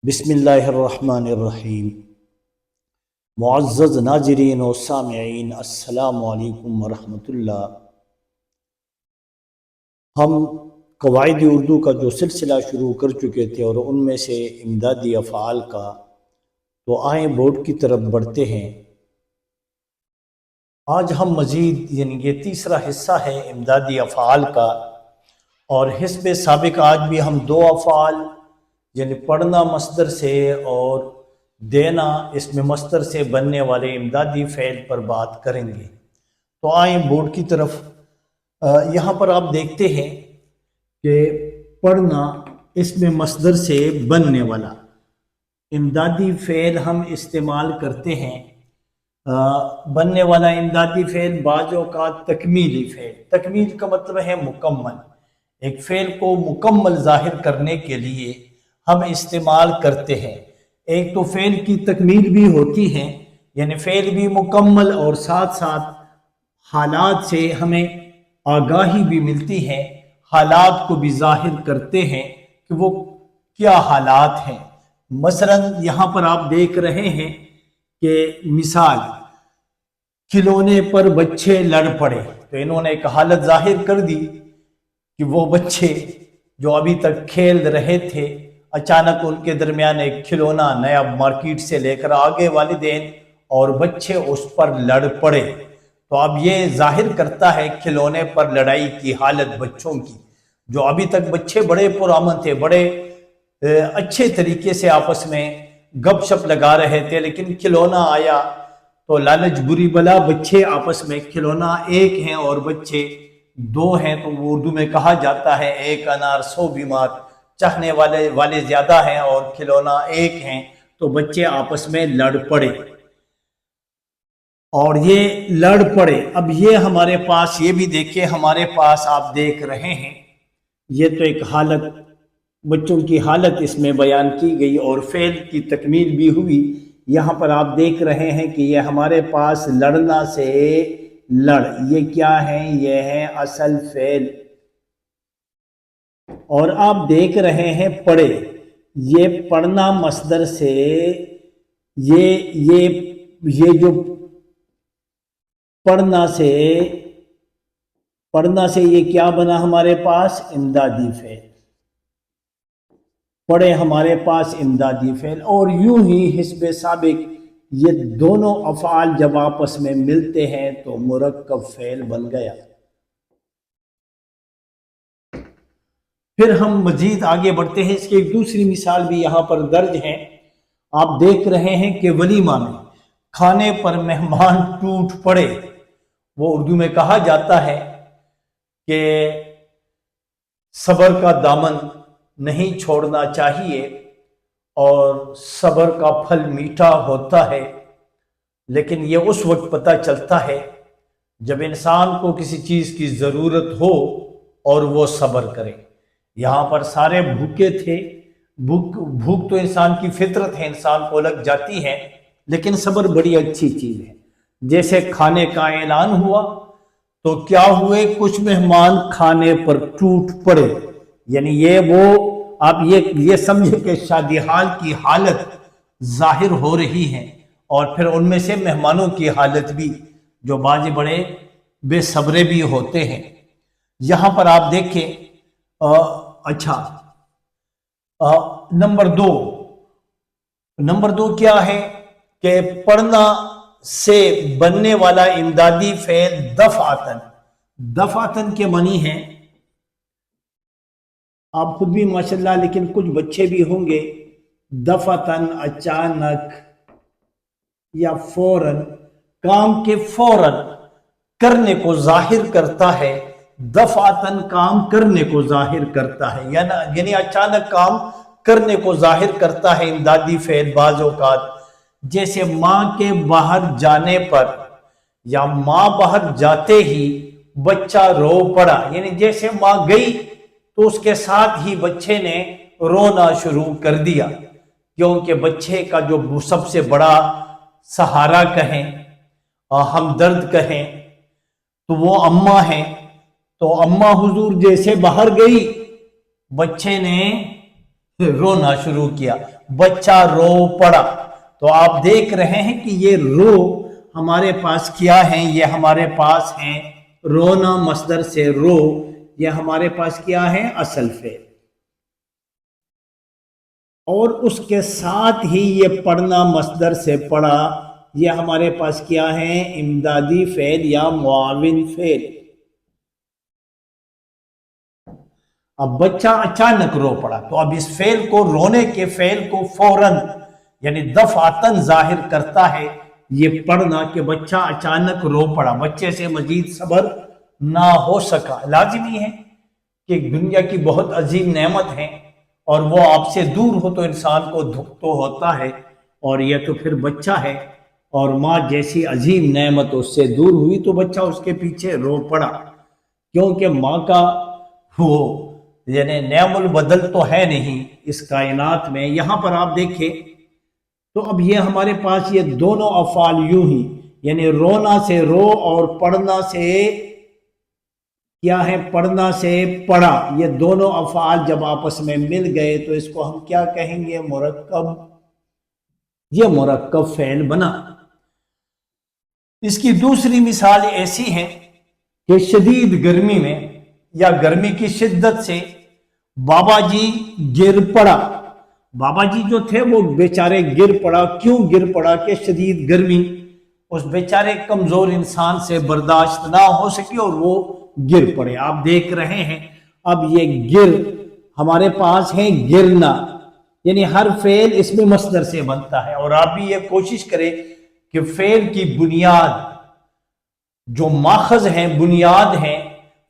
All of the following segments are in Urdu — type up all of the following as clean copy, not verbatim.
بسم اللہ الرحمن الرحیم۔ معزز ناظرین و سامعین، السلام علیکم ورحمۃ اللہ۔ ہم قواعد اردو کا جو سلسلہ شروع کر چکے تھے اور ان میں سے امدادی افعال کا، تو آئیں بورڈ کی طرف بڑھتے ہیں۔ آج ہم مزید یہ تیسرا حصہ ہے امدادی افعال کا، اور حسب سابق آج بھی ہم دو افعال پڑھنا مصدر سے اور دینا اس میں مصدر سے بننے والے امدادی فعل پر بات کریں گے۔ تو آئیں بورڈ کی طرف۔ یہاں پر آپ دیکھتے ہیں کہ پڑھنا اس میں مصدر سے بننے والا امدادی فعل ہم استعمال کرتے ہیں۔ بننے والا امدادی فعل بعض اوقات تکمیلی فعل، تکمیل کا مطلب ہے مکمل، ایک فعل کو مکمل ظاہر کرنے کے لیے ہم استعمال کرتے ہیں۔ ایک تو فعل کی تکمیل بھی ہوتی ہے، یعنی فعل بھی مکمل اور ساتھ ساتھ حالات سے ہمیں آگاہی بھی ملتی ہے، حالات کو بھی ظاہر کرتے ہیں کہ وہ کیا حالات ہیں۔ مثلا یہاں پر آپ دیکھ رہے ہیں کہ مثال، کھلونے پر بچے لڑ پڑے، تو انہوں نے ایک حالت ظاہر کر دی کہ وہ بچے جو ابھی تک کھیل رہے تھے، اچانک ان کے درمیان ایک کھلونا نیا مارکیٹ سے لے کر آگے والدین اور بچے اس پر لڑ پڑے، تو اب یہ ظاہر کرتا ہے کھلونے پر لڑائی کی حالت بچوں کی، جو ابھی تک بچے بڑے پرامن تھے، بڑے اچھے طریقے سے آپس میں گپ شپ لگا رہے تھے، لیکن کھلونا آیا تو لالچ بری بلا، بچے آپس میں، کھلونا ایک ہیں اور بچے دو ہیں، تو وہ اردو میں کہا جاتا ہے ایک انار سو بیمار، چاہنے والے زیادہ ہیں اور کھلونا ایک ہیں، تو بچے آپس میں لڑ پڑے۔ اور یہ لڑ پڑے، اب یہ ہمارے پاس، یہ بھی دیکھیں ہمارے پاس آپ دیکھ رہے ہیں، یہ تو ایک حالت، بچوں کی حالت اس میں بیان کی گئی اور فعل کی تکمیل بھی ہوئی۔ یہاں پر آپ دیکھ رہے ہیں کہ یہ ہمارے پاس لڑنا سے لڑ، یہ کیا ہے؟ یہ ہے اصل فعل۔ اور آپ دیکھ رہے ہیں پڑھے، یہ پڑھنا مصدر سے، یہ جو پڑھنا سے یہ کیا بنا ہمارے پاس؟ امدادی فعل۔ پڑھے ہمارے پاس امدادی فعل، اور یوں ہی حسب سابق یہ دونوں افعال جب آپس میں ملتے ہیں تو مرکب فعل بن گیا۔ پھر ہم مزید آگے بڑھتے ہیں، اس کی ایک دوسری مثال بھی یہاں پر درج ہے۔ آپ دیکھ رہے ہیں کہ ولیمہ میں کھانے پر مہمان ٹوٹ پڑے، وہ اردو میں کہا جاتا ہے کہ صبر کا دامن نہیں چھوڑنا چاہیے، اور صبر کا پھل میٹھا ہوتا ہے، لیکن یہ اس وقت پتہ چلتا ہے جب انسان کو کسی چیز کی ضرورت ہو اور وہ صبر کرے۔ یہاں پر سارے بھوکے تھے، بھوک تو انسان کی فطرت ہے، انسان کو لگ جاتی ہے، لیکن صبر بڑی اچھی چیز ہے۔ جیسے کھانے کا اعلان ہوا تو کیا ہوئے؟ کچھ مہمان کھانے پر ٹوٹ پڑے، یعنی یہ وہ آپ یہ سمجھے کہ شادی حال کی حالت ظاہر ہو رہی ہے، اور پھر ان میں سے مہمانوں کی حالت بھی، جو بعض بڑے بے صبرے بھی ہوتے ہیں۔ یہاں پر آپ دیکھیں، اچھا، نمبر دو کیا ہے کہ پڑھنا سے بننے والا امدادی فعل دفعتن۔ دفعتن کے معنی ہے، آپ خود بھی ماشاءاللہ، لیکن کچھ بچے بھی ہوں گے، دفعتن اچانک یا فوراً، کام کے فوراً کرنے کو ظاہر کرتا ہے۔ دفعتن کام کرنے کو ظاہر کرتا ہے، یعنی اچانک کام کرنے کو ظاہر کرتا ہے امدادی فعل بعض اوقات۔ جیسے ماں کے باہر جانے پر یا ماں باہر جاتے ہی بچہ رو پڑا، یعنی جیسے ماں گئی تو اس کے ساتھ ہی بچے نے رونا شروع کر دیا، کیونکہ بچے کا جو سب سے بڑا سہارا کہیں، ہمدرد کہیں، تو وہ اماں ہیں۔ تو اماں حضور جیسے باہر گئی، بچے نے رونا شروع کیا، بچہ رو پڑا۔ تو آپ دیکھ رہے ہیں کہ یہ رو ہمارے پاس کیا ہے، یہ ہمارے پاس ہیں رونا مصدر سے رو، یہ ہمارے پاس کیا ہے اصل فعل، اور اس کے ساتھ ہی یہ پڑھنا مصدر سے پڑھا، یہ ہمارے پاس کیا ہے امدادی فعل یا معاون فعل۔ اب بچہ اچانک رو پڑا، تو اب اس فعل کو، رونے کے فعل کو فوراً یعنی دفعتاً ظاہر کرتا ہے یہ پڑھنا کہ بچہ اچانک رو پڑا، بچے سے مزید صبر نہ ہو سکا۔ لازمی ہے کہ دنیا کی بہت عظیم نعمت ہے اور وہ آپ سے دور ہو تو انسان کو دکھ تو ہوتا ہے، اور یہ تو پھر بچہ ہے اور ماں جیسی عظیم نعمت اس سے دور ہوئی تو بچہ اس کے پیچھے رو پڑا، کیونکہ ماں کا وہ یعنی نعم البدل تو ہے نہیں اس کائنات میں۔ یہاں پر آپ دیکھیں تو اب یہ ہمارے پاس یہ دونوں افعال یوں ہی، یعنی رونا سے رو اور پڑھنا سے کیا ہے، پڑھنا سے پڑھا، یہ دونوں افعال جب آپس میں مل گئے تو اس کو ہم کیا کہیں گے، مرکب، یہ مرکب فعل بنا۔ اس کی دوسری مثال ایسی ہے کہ شدید گرمی میں یا گرمی کی شدت سے بابا جی گر پڑا، بابا جی جو تھے وہ بیچارے گر پڑا، کیوں گر پڑا کہ شدید گرمی اس بیچارے کمزور انسان سے برداشت نہ ہو سکی اور وہ گر پڑے۔ آپ دیکھ رہے ہیں اب یہ گر ہمارے پاس ہے گرنا، یعنی ہر فعل اس میں مصدر سے بنتا ہے، اور آپ بھی یہ کوشش کریں کہ فعل کی بنیاد جو ماخذ ہیں، بنیاد ہیں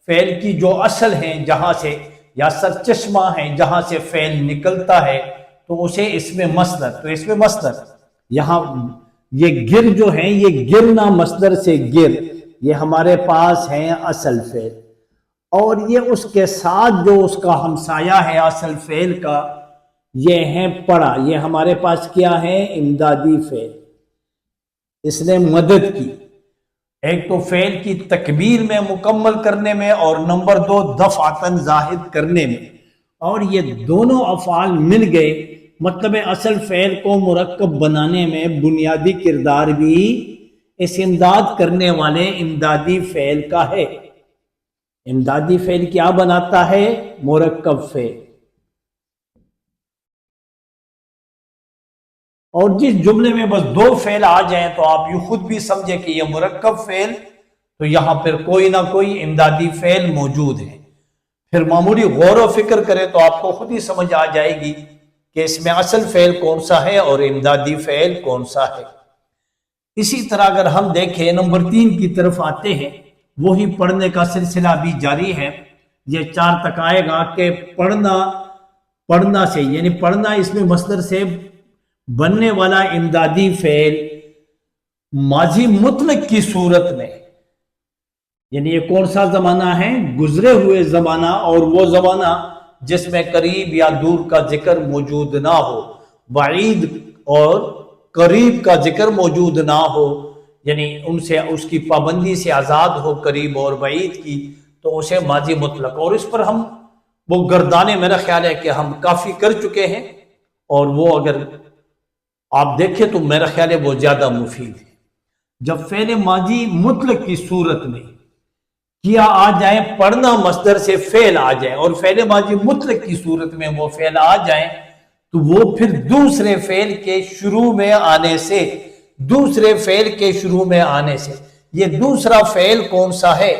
فعل کی، جو اصل ہیں جہاں سے یا سرچشمہ ہیں جہاں سے فعل نکلتا ہے، تو اسے اس میں مصدر، تو اس میں مصدر یہاں یہ گر جو ہیں یہ گرنا مصدر سے گر، یہ ہمارے پاس ہیں اصل فعل، اور یہ اس کے ساتھ جو اس کا ہمسایہ ہے اصل فعل کا یہ ہے پڑھا، یہ ہمارے پاس کیا ہے امدادی فعل، اس نے مدد کی، ایک تو فعل کی تکمیل میں مکمل کرنے میں اور نمبر دو دفعتاً ظاہر کرنے میں، اور یہ دونوں افعال مل گئے، مطلب اصل فعل کو مرکب بنانے میں بنیادی کردار بھی اس امداد کرنے والے امدادی فعل کا ہے۔ امدادی فعل کیا بناتا ہے، مرکب فعل، اور جس جملے میں بس دو فعل آ جائیں تو آپ یہ خود بھی سمجھیں کہ یہ مرکب فعل، تو یہاں پھر کوئی نہ کوئی امدادی فعل موجود ہے۔ پھر معمولی غور و فکر کریں تو آپ کو خود ہی سمجھ آ جائے گی کہ اس میں اصل فعل کون سا ہے اور امدادی فعل کون سا ہے۔ اسی طرح اگر ہم دیکھیں نمبر 3 کی طرف آتے ہیں، وہی پڑھنے کا سلسلہ بھی جاری ہے، یہ 4 تک آئے گا کہ پڑھنا سے، یعنی پڑھنا اس میں مصدر سے بننے والا امدادی فعل ماضی مطلق کی صورت میں، یعنی یہ کون سا زمانہ ہے، گزرے ہوئے زمانہ، اور وہ زمانہ جس میں قریب یا دور کا ذکر موجود نہ ہو، بعید اور قریب کا ذکر موجود نہ ہو، یعنی ان سے اس کی پابندی سے آزاد ہو قریب اور بعید کی، تو اسے ماضی مطلق، اور اس پر ہم وہ گردانے میرا خیال ہے کہ ہم کافی کر چکے ہیں، اور وہ اگر آپ دیکھیں تو میرا خیال ہے وہ زیادہ مفید ہے۔ جب فعل ماضی مطلق کی صورت میں کیا آ جائے، پڑھنا مصدر سے فعل آ جائے اور فعل ماضی مطلق کی صورت میں وہ فعل آ جائیں، تو وہ پھر دوسرے فعل کے شروع میں آنے سے، دوسرے فعل کے شروع میں آنے سے، یہ دوسرا فعل کون سا ہے،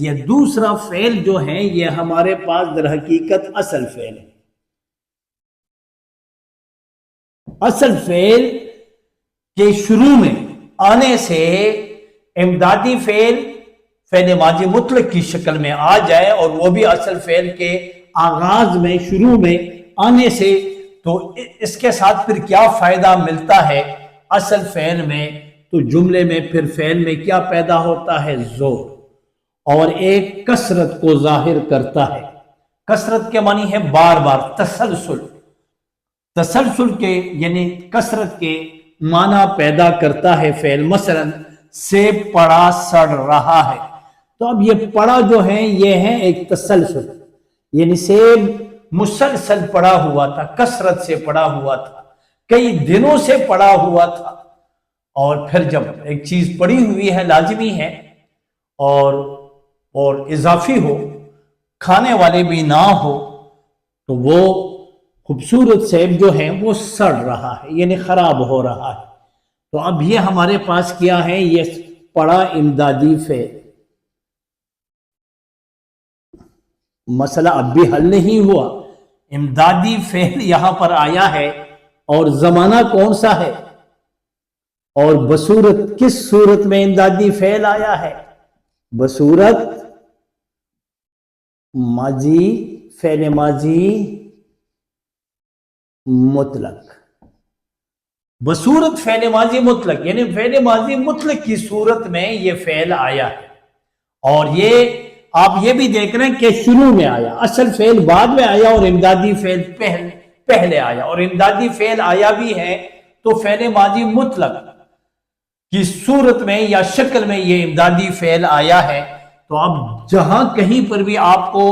یہ دوسرا فعل جو ہے یہ ہمارے پاس در حقیقت اصل فعل ہے۔ اصل فعل کے شروع میں آنے سے امدادی فعل ماضی مطلق کی شکل میں آ جائے، اور وہ بھی اصل فعل کے آغاز میں، شروع میں آنے سے، تو اس کے ساتھ پھر کیا فائدہ ملتا ہے اصل فعل میں، تو جملے میں پھر فعل میں کیا پیدا ہوتا ہے، زور، اور ایک کثرت کو ظاہر کرتا ہے۔ کثرت کے معنی ہے بار بار، تسلسل کے یعنی کثرت کے معنی پیدا کرتا ہے فعل، مثلا سیب پڑا سڑ رہا ہے، تو اب یہ پڑا جو ہے یہ ہے ایک تسلسل، یعنی سیب مسلسل پڑا ہوا تھا، کثرت سے پڑا ہوا تھا، کئی دنوں سے پڑا ہوا تھا، اور پھر جب ایک چیز پڑی ہوئی ہے لازمی ہے اور اضافی ہو، کھانے والے بھی نہ ہو، تو وہ خوبصورت سیب جو ہے وہ سڑ رہا ہے، یعنی خراب ہو رہا ہے۔ تو اب یہ ہمارے پاس کیا ہے؟ یہ پڑا امدادی فعل۔ مسئلہ اب بھی حل نہیں ہوا، امدادی فعل یہاں پر آیا ہے، اور زمانہ کون سا ہے، اور بصورت کس صورت میں امدادی فعل آیا ہے؟ بصورت ماضی، فعل ماضی مطلق، بصورت فعل ماضی مطلق، یعنی فعل ماضی مطلق کی صورت میں یہ فعل آیا ہے۔ اور یہ آپ یہ بھی دیکھ رہے ہیں کہ شروع میں آیا، اصل فعل بعد میں آیا اور امدادی فعل پہلے آیا، اور امدادی فعل آیا بھی ہے تو فعل ماضی مطلق کی صورت میں یا شکل میں یہ امدادی فعل آیا ہے۔ تو اب جہاں کہیں پر بھی آپ کو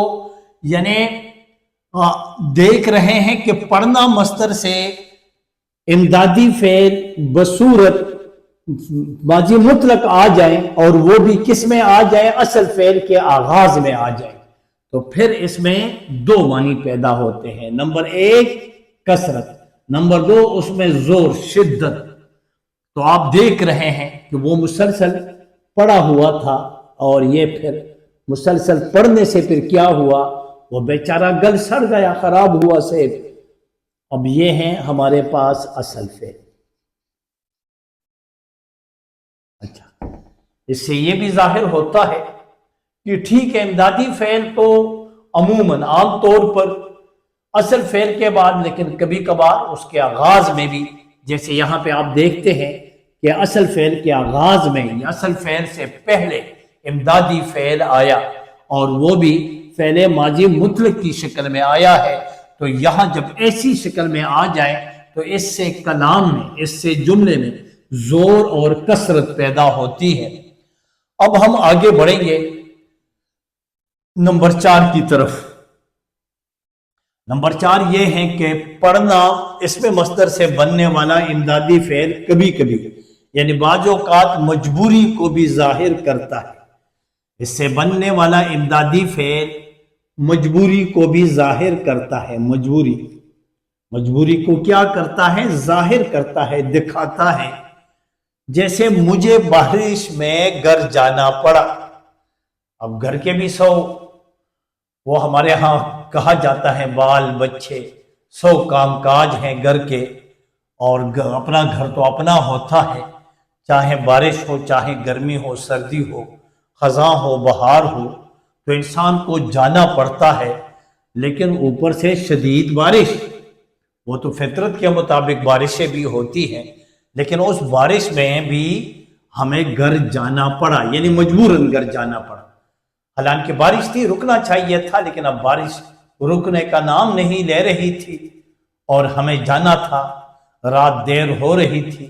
یعنی دیکھ رہے ہیں کہ پڑھنا مصدر سے امدادی فعل بصورت ماضی مطلق آ جائیں، اور وہ بھی کس میں آ جائے؟ اصل فعل کے آغاز میں آ جائے، تو پھر اس میں دو معنی پیدا ہوتے ہیں۔ نمبر ایک کثرت، نمبر دو اس میں زور، شدت۔ تو آپ دیکھ رہے ہیں کہ وہ مسلسل پڑا ہوا تھا، اور یہ پھر مسلسل پڑھنے سے پھر کیا ہوا؟ وہ بیچارہ گل سڑ گیا، خراب ہوا سیب۔ اب یہ ہیں ہمارے پاس اصل فعل۔ اچھا، اس سے یہ بھی ظاہر ہوتا ہے کہ ٹھیک ہے، امدادی فعل تو عموماً عام طور پر اصل فعل کے بعد، لیکن کبھی کبھار اس کے آغاز میں بھی، جیسے یہاں پہ آپ دیکھتے ہیں کہ اصل فعل کے آغاز میں یا اصل فعل سے پہلے امدادی فعل آیا، اور وہ بھی فعل ماضی مطلق کی شکل میں آیا ہے۔ تو یہاں جب ایسی شکل میں آ جائے تو اس سے کلام میں، اس سے جملے میں زور اور کثرت پیدا ہوتی ہے۔ اب ہم آگے بڑھیں گے نمبر 4 کی طرف۔ نمبر 4 یہ ہے کہ پڑھنا اس میں مصدر سے بننے والا امدادی فعل کبھی کبھی، یعنی بعض اوقات مجبوری کو بھی ظاہر کرتا ہے۔ اس سے بننے والا امدادی فعل مجبوری کو بھی ظاہر کرتا ہے۔ مجبوری کو کیا کرتا ہے؟ ظاہر کرتا ہے، دکھاتا ہے۔ جیسے مجھے بارش میں گھر جانا پڑا۔ اب گھر کے بھی 100 وہ ہمارے ہاں کہا جاتا ہے بال بچے، 100 کام کاج ہیں گھر کے، اور اپنا گھر تو اپنا ہوتا ہے، چاہے بارش ہو، چاہے گرمی ہو، سردی ہو، خزاں ہو، بہار ہو، تو انسان کو جانا پڑتا ہے۔ لیکن اوپر سے شدید بارش، وہ تو فطرت کے مطابق بارشیں بھی ہوتی ہیں، لیکن اس بارش میں بھی ہمیں گھر جانا پڑا، یعنی مجبوراً گھر جانا پڑا۔ حالانکہ بارش تھی، رکنا چاہیے تھا، لیکن اب بارش رکنے کا نام نہیں لے رہی تھی اور ہمیں جانا تھا، رات دیر ہو رہی تھی۔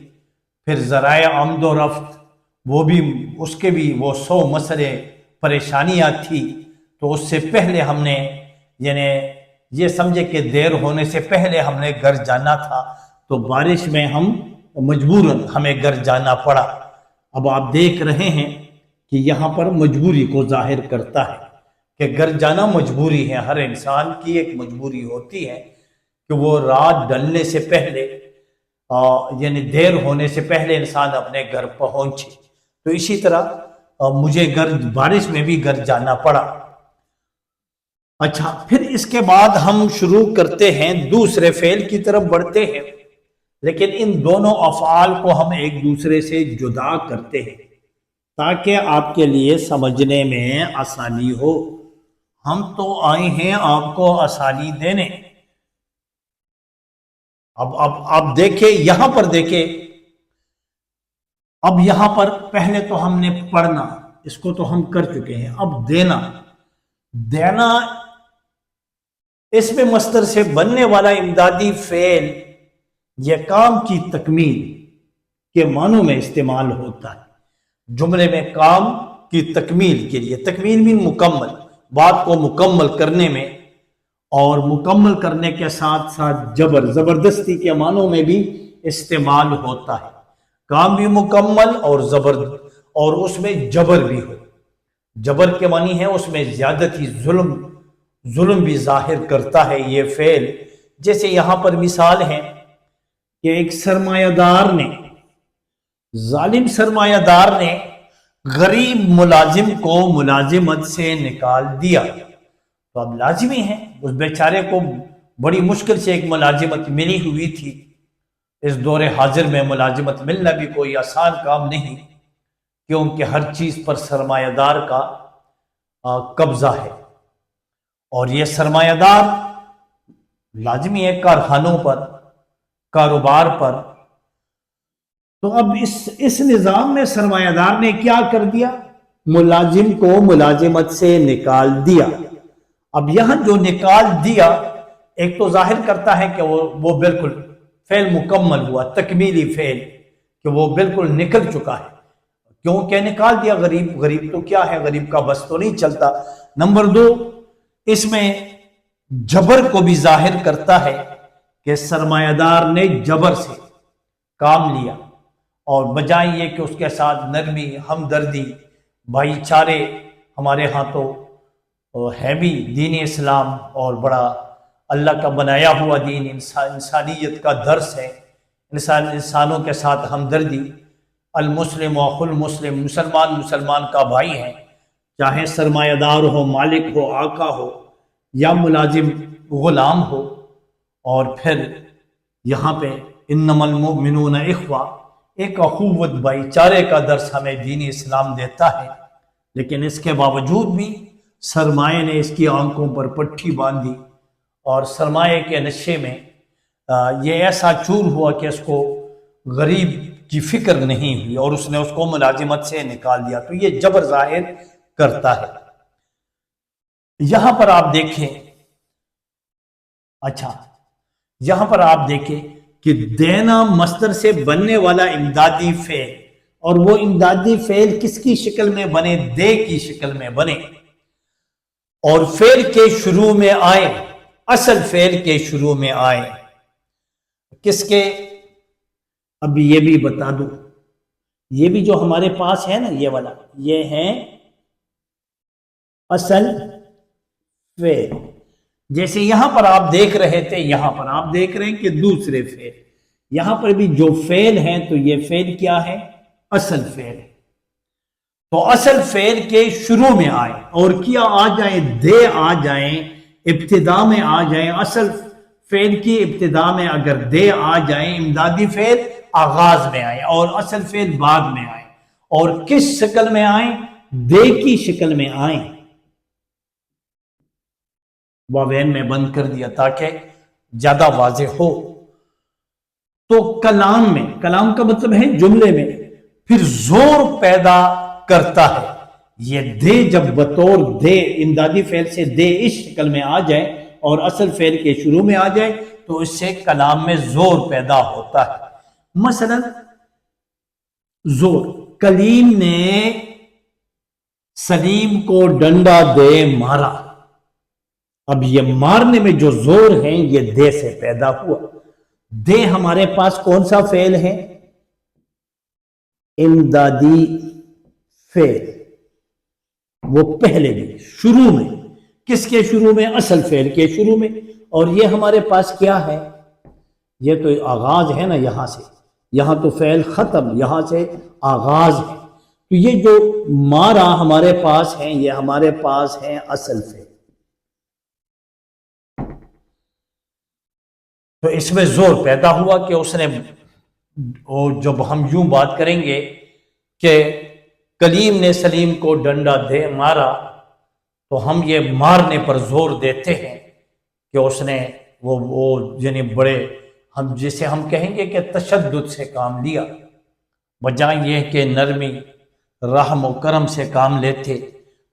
پھر ذرائع آمد و رفت، وہ بھی اس کے بھی وہ 100 مسئلے پریشانیاں تھی۔ تو اس سے پہلے ہم نے یعنی یہ سمجھے کہ دیر ہونے سے پہلے ہم نے گھر جانا تھا، تو بارش میں ہم مجبوراً ہمیں گھر جانا پڑا۔ اب آپ دیکھ رہے ہیں کہ یہاں پر مجبوری کو ظاہر کرتا ہے کہ گھر جانا مجبوری ہے، ہر انسان کی ایک مجبوری ہوتی ہے کہ وہ رات ڈلنے سے پہلے یعنی دیر ہونے سے پہلے انسان اپنے گھر پہنچے۔ تو اسی طرح مجھے بارش میں بھی گھر جانا پڑا۔ اچھا، پھر اس کے بعد ہم شروع کرتے ہیں دوسرے فعل کی طرف بڑھتے ہیں، لیکن ان دونوں افعال کو ہم ایک دوسرے سے جدا کرتے ہیں تاکہ آپ کے لیے سمجھنے میں آسانی ہو۔ ہم تو آئے ہیں آپ کو آسانی دینے۔ اب دیکھیں، یہاں پر دیکھیں، اب یہاں پر پہلے تو ہم نے پڑھنا، اس کو تو ہم کر چکے ہیں۔ اب دینا اس میں مصدر سے بننے والا امدادی فعل یہ کام کی تکمیل کے معنوں میں استعمال ہوتا ہے۔ جملے میں کام کی تکمیل کے لیے، تکمیل بھی مکمل، بات کو مکمل کرنے میں، اور مکمل کرنے کے ساتھ ساتھ جبر، زبردستی کے معنوں میں بھی استعمال ہوتا ہے۔ کام بھی مکمل اور اس میں جبر بھی ہو۔ جبر کے معنی ہے اس میں زیادتی، ظلم بھی ظاہر کرتا ہے یہ فعل۔ جیسے یہاں پر مثال ہے کہ ایک سرمایہ دار نے، ظالم سرمایہ دار نے غریب ملازم کو ملازمت سے نکال دیا۔ تو اب لازمی ہے، اس بیچارے کو بڑی مشکل سے ایک ملازمت ملی ہوئی تھی۔ اس دور حاضر میں ملازمت ملنا بھی کوئی آسان کام نہیں، کیونکہ ہر چیز پر سرمایہ دار کا قبضہ ہے، اور یہ سرمایہ دار لازمی ہے کارخانوں پر، کاروبار پر۔ تو اب اس نظام میں سرمایہ دار نے کیا کر دیا؟ ملازم کو ملازمت سے نکال دیا۔ اب یہاں جو نکال دیا، ایک تو ظاہر کرتا ہے کہ وہ بالکل فعل مکمل ہوا، تکمیلی فعل، کہ وہ بالکل نکل چکا ہے۔ کیونکہ نکال دیا غریب تو کیا ہے، غریب کا بس تو نہیں چلتا۔ نمبر دو، اس میں جبر کو بھی ظاہر کرتا ہے کہ سرمایہ دار نے جبر سے کام لیا، اور بجائے یہ کہ اس کے ساتھ نرمی، ہمدردی، بھائی چارے، ہمارے ہاں تو ہے بھی دین اسلام اور بڑا اللہ کا بنایا ہوا دین، انسانیت کا درس ہے، انسانوں کے ساتھ ہمدردی، المسلم واخو المسلم، مسلمان کا بھائی ہے، چاہے سرمایہ دار ہو، مالک ہو، آقا ہو، یا ملازم غلام ہو۔ اور پھر یہاں پہ انما المؤمنون اخوہ، ایک اخوت، بھائی چارے کا درس ہمیں دین اسلام دیتا ہے۔ لیکن اس کے باوجود بھی سرمایہ نے اس کی آنکھوں پر پٹھی باندھی، اور سرمایہ کے نشے میں یہ ایسا چور ہوا کہ اس کو غریب کی فکر نہیں ہوئی، اور اس نے اس کو ملازمت سے نکال دیا۔ تو یہ جبر ظاہر کرتا ہے۔ یہاں پر آپ دیکھیں، یہاں پر آپ دیکھیں کہ دینا مصدر سے بننے والا امدادی فعل، اور وہ امدادی فعل کس کی شکل میں بنے؟ دے کی شکل میں بنے، اور فعل کے شروع میں آئے، اصل فعل کے شروع میں آئے۔ کس کے؟ اب یہ بھی بتا دو، یہ بھی جو ہمارے پاس ہے نا، یہ والا، یہ ہے اصل فعل۔ جیسے یہاں پر آپ دیکھ رہے تھے، یہاں پر آپ دیکھ رہے ہیں کہ دوسرے فعل، یہاں پر بھی جو فعل ہیں، تو یہ فعل کیا ہے؟ اصل فعل۔ تو اصل فعل کے شروع میں آئے، اور کیا آ جائیں؟ دے آ جائیں، ابتدا میں آ جائیں۔ اصل فعل کی ابتدا میں اگر دے آ جائیں، امدادی فعل آغاز میں آئے، اور اصل فعل بعد میں آئے، اور کس شکل میں آئیں؟ دے کی شکل میں آئیں۔ واوین میں بند کر دیا تاکہ زیادہ واضح ہو۔ تو کلام میں، کلام کا مطلب ہے جملے میں، پھر زور پیدا کرتا ہے۔ یہ دے جب بطور دے، امدادی فعل سے دے اس شکل میں آ جائے اور اصل فعل کے شروع میں آ جائے، تو اس سے کلام میں زور پیدا ہوتا ہے۔ مثلا زور، کلیم نے سلیم کو ڈنڈا دے مارا۔ اب یہ مارنے میں جو زور ہے، یہ دے سے پیدا ہوا۔ دے ہمارے پاس کون سا فعل ہے؟ امدادی فعل، وہ پہلے بھی شروع میں، کس کے شروع میں؟ اصل فعل کے شروع میں۔ اور یہ ہمارے پاس کیا ہے؟ یہ تو آغاز ہے نا، یہاں سے، یہاں تو فعل ختم، یہاں سے آغاز ہے۔ تو یہ جو مارا ہمارے پاس ہے، یہ ہمارے پاس ہے اصل فعل۔ تو اس میں زور پیدا ہوا کہ اس نے، جب ہم یوں بات کریں گے کہ کلیم نے سلیم کو ڈنڈا دے مارا، تو ہم یہ مارنے پر زور دیتے ہیں کہ اس نے وہ یعنی بڑے، ہم جسے ہم کہیں گے کہ تشدد سے کام لیا، بجائے یہ کہ نرمی، رحم و کرم سے کام لیتے۔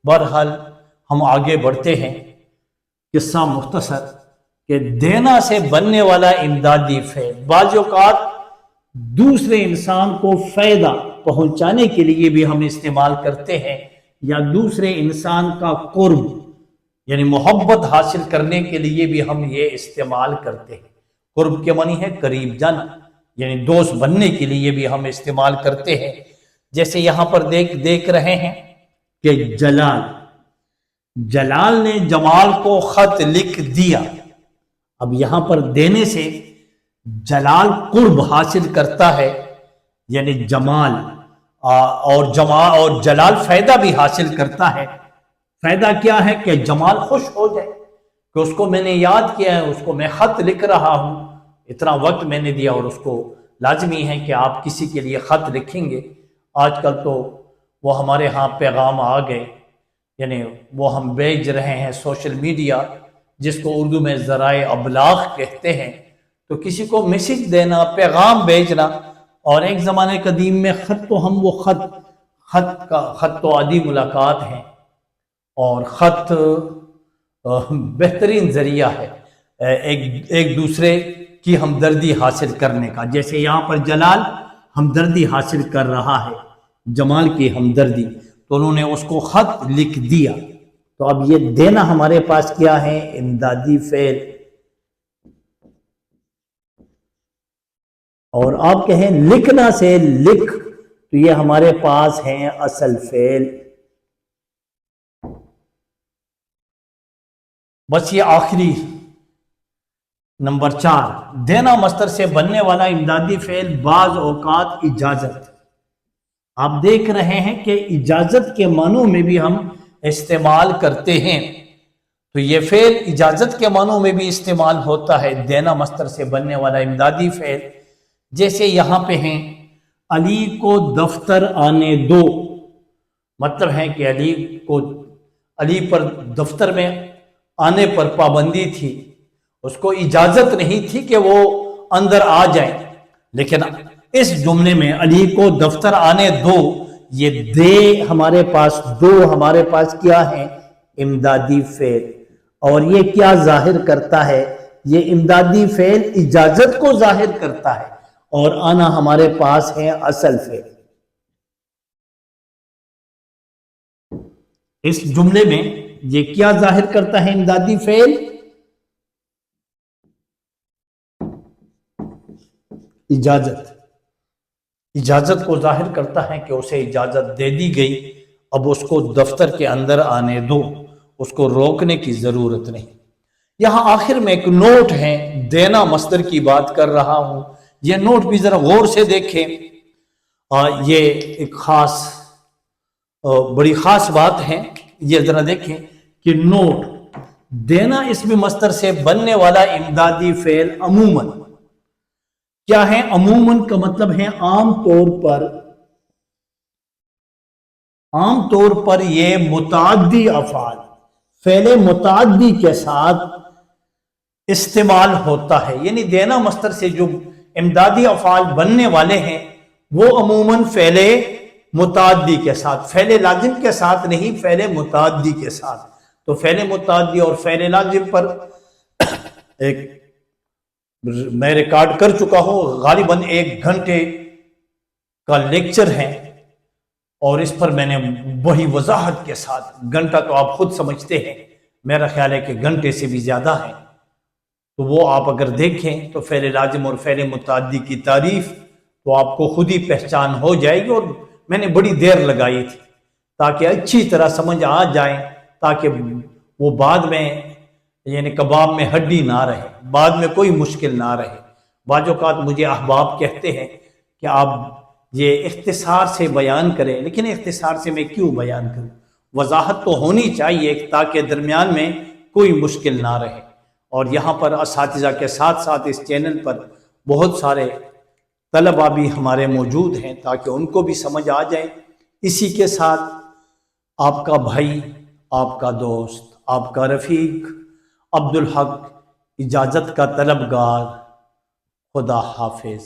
بہرحال ہم آگے بڑھتے ہیں۔ قصہ مختصر کہ دینا سے بننے والا امدادی فعل بعض اوقات دوسرے انسان کو فائدہ پہنچانے کے لیے بھی ہم استعمال کرتے ہیں، یا دوسرے انسان کا قرب یعنی محبت حاصل کرنے کے لیے بھی ہم یہ استعمال کرتے ہیں۔ قرب کے معنی ہے قریب جانا، یعنی دوست بننے کے لیے بھی ہم استعمال کرتے ہیں۔ جیسے یہاں پر دیکھ رہے ہیں کہ جلال نے جمال کو خط لکھ دیا۔ اب یہاں پر دینے سے جلال قرب حاصل کرتا ہے، یعنی جمال اور جلال فائدہ بھی حاصل کرتا ہے۔ فائدہ کیا ہے کہ جمال خوش ہو جائے کہ اس کو میں نے یاد کیا ہے، اس کو میں خط لکھ رہا ہوں، اتنا وقت میں نے دیا، اور اس کو لازمی ہے کہ آپ کسی کے لیے خط لکھیں گے۔ آج کل تو وہ ہمارے ہاں پیغام آ گئے، یعنی وہ ہم بھیج رہے ہیں سوشل میڈیا، جس کو اردو میں ذرائع ابلاغ کہتے ہیں۔ تو کسی کو میسج دینا، پیغام بھیجنا، اور ایک زمانے قدیم میں خط تو عادی ملاقات ہیں، اور خط بہترین ذریعہ ہے ایک دوسرے کی ہمدردی حاصل کرنے کا۔ جیسے یہاں پر جلال ہمدردی حاصل کر رہا ہے، جمال کی ہمدردی، تو انہوں نے اس کو خط لکھ دیا۔ تو اب یہ دینا ہمارے پاس کیا ہے؟ امدادی فعل۔ اور آپ کہیں لکھنا سے لکھ، تو یہ ہمارے پاس ہیں اصل فعل۔ بس یہ آخری نمبر 4، دینا مصدر سے بننے والا امدادی فعل بعض اوقات اجازت۔ آپ دیکھ رہے ہیں کہ اجازت کے معنوں میں بھی ہم استعمال کرتے ہیں، تو یہ فعل اجازت کے معنوں میں بھی استعمال ہوتا ہے، دینا مصدر سے بننے والا امدادی فعل۔ جیسے یہاں پہ ہیں علی کو دفتر آنے دو، مطلب ہے کہ علی پر دفتر میں آنے پر پابندی تھی، اس کو اجازت نہیں تھی کہ وہ اندر آ جائیں، لیکن اس جملے میں علی کو دفتر آنے دو، یہ دے ہمارے پاس، دو ہمارے پاس کیا ہے؟ امدادی فعل۔ اور یہ کیا ظاہر کرتا ہے؟ یہ امدادی فعل اجازت کو ظاہر کرتا ہے، اور آنا ہمارے پاس ہے اصل فعل۔ اس جملے میں یہ کیا ظاہر کرتا ہے امدادی فعل؟ اجازت کو ظاہر کرتا ہے کہ اسے اجازت دے دی گئی، اب اس کو دفتر کے اندر آنے دو، اس کو روکنے کی ضرورت نہیں۔ یہاں آخر میں ایک نوٹ ہے، دینا مصدر کی بات کر رہا ہوں، یہ نوٹ بھی ذرا غور سے دیکھیں۔ یہ ایک بڑی خاص بات ہے، یہ ذرا دیکھیں کہ نوٹ دینا اسم مصدر سے بننے والا امدادی فعل عموماً کیا ہے؟ عموماً کا مطلب ہے عام طور پر یہ متعدی افعال، فعل متعدی کے ساتھ استعمال ہوتا ہے۔ یعنی دینا مصدر سے جو امدادی افعال بننے والے ہیں وہ عموماً فعل متعدی کے ساتھ، فعل لازم کے ساتھ نہیں، فعل متعدی کے ساتھ۔ تو فعل متعدی اور فعل لازم پر میں ریکارڈ کر چکا ہوں، غالباً 1 گھنٹے کا لیکچر ہے، اور اس پر میں نے وہی وضاحت کے ساتھ، گھنٹہ تو آپ خود سمجھتے ہیں، میرا خیال ہے کہ گھنٹے سے بھی زیادہ ہے، تو وہ آپ اگر دیکھیں تو فعل لازم اور فعل متعدی کی تعریف تو آپ کو خود ہی پہچان ہو جائے گی، اور میں نے بڑی دیر لگائی تھی تاکہ اچھی طرح سمجھ آ جائیں، تاکہ وہ بعد میں یعنی کباب میں ہڈی نہ رہے، بعد میں کوئی مشکل نہ رہے۔ بعض اوقات مجھے احباب کہتے ہیں کہ آپ یہ اختصار سے بیان کریں، لیکن اختصار سے میں کیوں بیان کروں؟ وضاحت تو ہونی چاہیے تاکہ درمیان میں کوئی مشکل نہ رہے۔ اور یہاں پر اساتذہ کے ساتھ ساتھ اس چینل پر بہت سارے طلبہ بھی ہمارے موجود ہیں تاکہ ان کو بھی سمجھ آ جائے۔ اسی کے ساتھ آپ کا بھائی، آپ کا دوست، آپ کا رفیق عبدالحق اجازت کا طلبگار، خدا حافظ۔